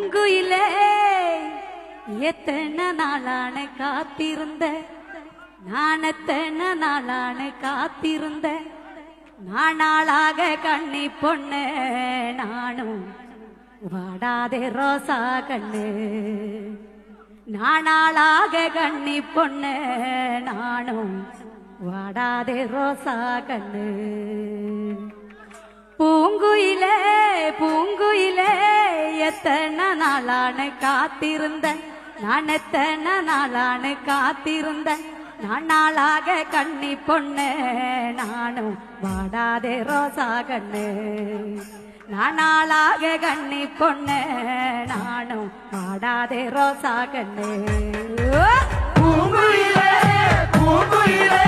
பூங்குயிலே எத்தனை நாளான காத்திருந்த நான் எத்தனை நாளான காத்திருந்த நாளாக கண்ணி பொண்ணு நானும் வாடாதே ரோசா கண்ணு நாளாக கண்ணி பொண்ணு நானும் வாடாதே ரோசா கண்ணு பூங்குயிலே பூங்குயிலே எத்தனை நாளான காத்திருந்த நான் எத்தனை நாளான காத்திருந்த நாளாக கண்ணி பொண்ணு நானும் வாடாதே ரோசா கண்ணு நாளாக கண்ணி பொண்ணு நானும் வாடாதே ரோசா கண்ணு பூங்குயிலே பூங்குயிலே